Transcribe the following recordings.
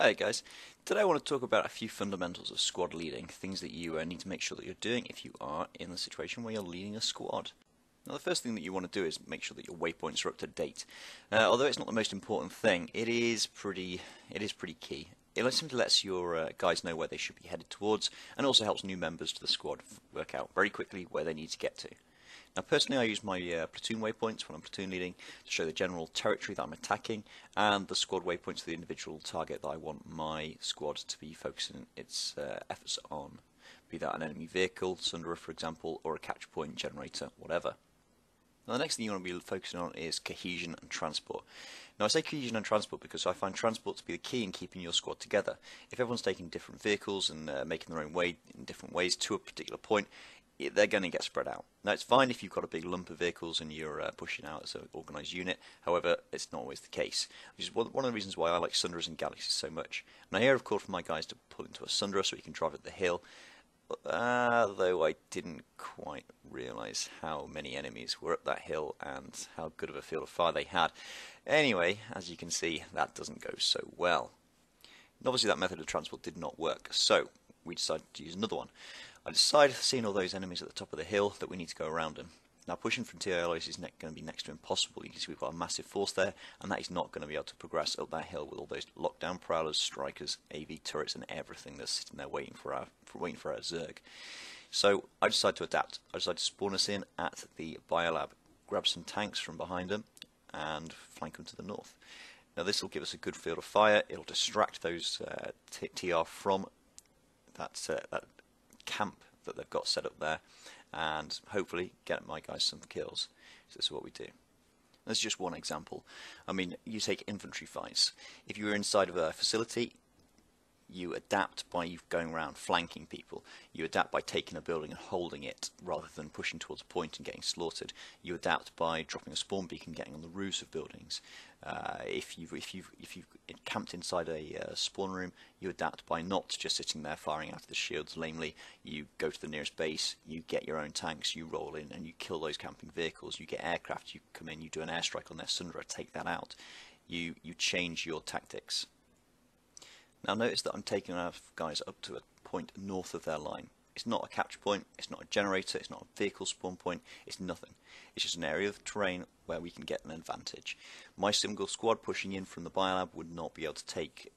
Hi guys, today I want to talk about a few fundamentals of squad leading, things that you need to make sure that you're doing if you are in the situation where you're leading a squad. Now the first thing that you want to do is make sure that your waypoints are up to date. Although it's not the most important thing, it is pretty key. It simply lets your guys know where they should be headed towards, and also helps new members to the squad work out very quickly where they need to get to. Now personally I use my platoon waypoints when I'm platoon leading to show the general territory that I'm attacking, and the squad waypoints for the individual target that I want my squad to be focusing its efforts on, be that an enemy vehicle, Sunderer for example, or a catch point generator, whatever. Now the next thing you want to be focusing on is cohesion and transport. Now I say cohesion and transport because I find transport to be the key in keeping your squad together. If everyone's taking different vehicles and making their own way in different ways to a particular point, they're going to get spread out. Now it's fine if you've got a big lump of vehicles and you're pushing out as an organised unit, however it's not always the case, which is one of the reasons why I like Sunderers and Galaxies so much. And I hear of course from my guys to pull into a Sunderer so he can drive up the hill, though I didn't quite realise how many enemies were up that hill and how good of a field of fire they had. Anyway, as you can see, that doesn't go so well. And obviously that method of transport did not work, so we decided to use another one. I decided, seeing all those enemies at the top of the hill, that we need to go around them. Now pushing from TI alloys is going to be next to impossible. You can see we've got a massive force there, and that is not going to be able to progress up that hill with all those lockdown prowlers, strikers, AV turrets and everything that's sitting there waiting for our Zerg. So I decided to adapt. I decided to spawn us in at the biolab, grab some tanks from behind them and flank them to the north. Now this will give us a good field of fire. It'll distract those TR from that camp that they've got set up there, and hopefully get my guys some kills. So this is what we do. That's just one example. I mean, you take infantry fights. If you're inside of a facility, you adapt by going around flanking people. You adapt by taking a building and holding it rather than pushing towards a point and getting slaughtered. You adapt by dropping a spawn beacon and getting on the roofs of buildings. If you've camped inside a spawn room, you adapt by not just sitting there firing out of the shields lamely. You go to the nearest base, you get your own tanks, you roll in and you kill those camping vehicles. You get aircraft, you come in, you do an airstrike on their Sunderer, take that out. You change your tactics. Now notice that I'm taking our guys up to a point north of their line. It's not a capture point, it's not a generator, it's not a vehicle spawn point, it's nothing. It's just an area of terrain where we can get an advantage. My single squad pushing in from the biolab would not be able to take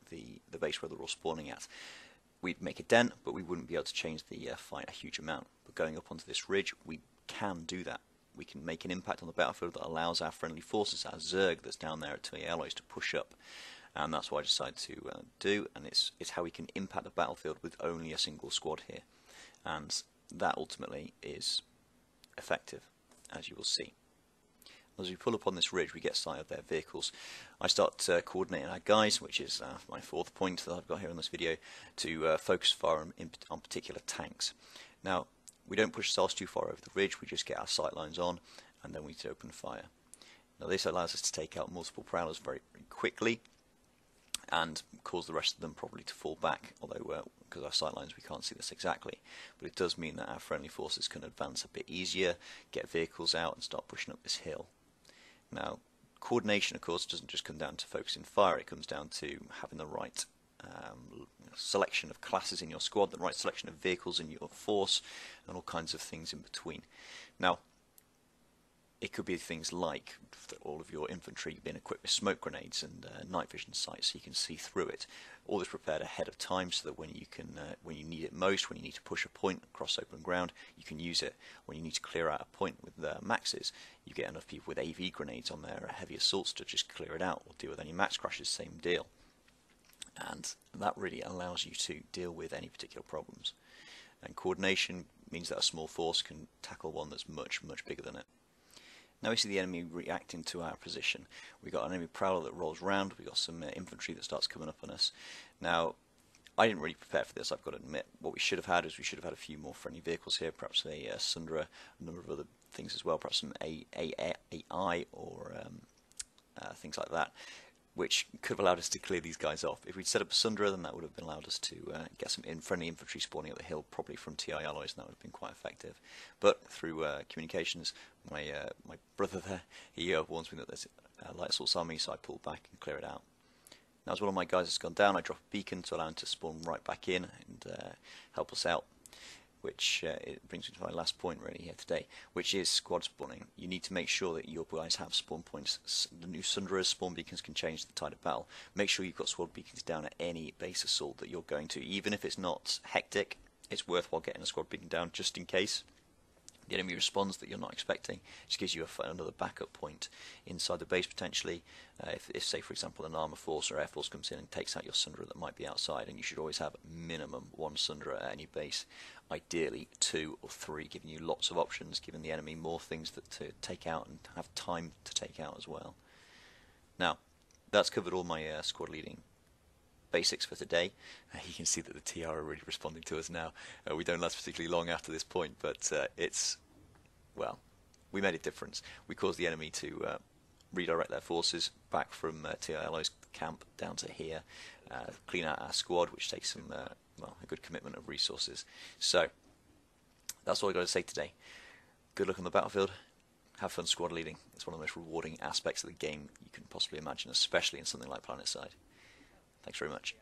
the base where they're all spawning at. We'd make a dent, but we wouldn't be able to change the fight a huge amount. But going up onto this ridge, we can do that. We can make an impact on the battlefield that allows our friendly forces, our Zerg that's down there at TI alloys, to push up. And that's what I decided to do, and it's how we can impact the battlefield with only a single squad here, and that ultimately is effective, as you will see. As we pull up on this ridge, we get sight of their vehicles. I start coordinating our guys, which is my fourth point that I've got here in this video, to focus fire on particular tanks. Now, we don't push ourselves too far over the ridge, we just get our sight lines on, and then we open fire. Now this allows us to take out multiple prowlers very, very quickly, and cause the rest of them probably to fall back, although because our sightlines we can't see this exactly, but it does mean that our friendly forces can advance a bit easier, get vehicles out and start pushing up this hill. Now coordination of course doesn't just come down to focusing fire, it comes down to having the right selection of classes in your squad, the right selection of vehicles in your force, and all kinds of things in between. Now it could be things like all of your infantry being equipped with smoke grenades and night vision sights, so you can see through it. All this prepared ahead of time, so that when you need it most, when you need to push a point across open ground, you can use it. When you need to clear out a point with maxes, you get enough people with AV grenades on their heavy assaults to just clear it out, or deal with any max crashes, same deal. And that really allows you to deal with any particular problems. And coordination means that a small force can tackle one that's much, much bigger than it. Now we see the enemy reacting to our position. We've got an enemy prowler that rolls round, we've got some infantry that starts coming up on us. Now, I didn't really prepare for this, I've got to admit. What we should have had is we should have had a few more friendly vehicles here, perhaps a Sunderer, a number of other things as well, perhaps some AI or things like that, which could have allowed us to clear these guys off. If we'd set up a Sunderer, then that would have allowed us to get some friendly infantry spawning up the hill, probably from TI alloys, and that would have been quite effective. But through communications, my brother there, he warns me that there's light assaults on me, so I pull back and clear it out. Now, as one of my guys has gone down, I drop a beacon to allow him to spawn right back in and help us out. Which it brings me to my last point really here today, which is squad spawning. You need to make sure that your guys have spawn points. The new Sundra's spawn beacons can change the tide of battle. Make sure you've got squad beacons down at any base assault that you're going to. Even if it's not hectic, it's worthwhile getting a squad beacon down just in case the enemy responds that you're not expecting. It just gives you another backup point inside the base potentially. If say for example an armor force or air force comes in and takes out your Sundra that might be outside, and you should always have minimum one Sundra at any base, ideally 2 or 3, giving you lots of options, giving the enemy more things to take out and have time to take out as well. Now, that's covered all my squad leading basics for today. You can see that the TR are really responding to us now. We don't last particularly long after this point, but well, we made a difference. We caused the enemy to redirect their forces back from TRLO's camp down to here, clean out our squad, which takes some well, a good commitment of resources. So that's all I've got to say today. Good luck on the battlefield. Have fun squad leading. It's one of the most rewarding aspects of the game you can possibly imagine, especially in something like PlanetSide. Thanks very much.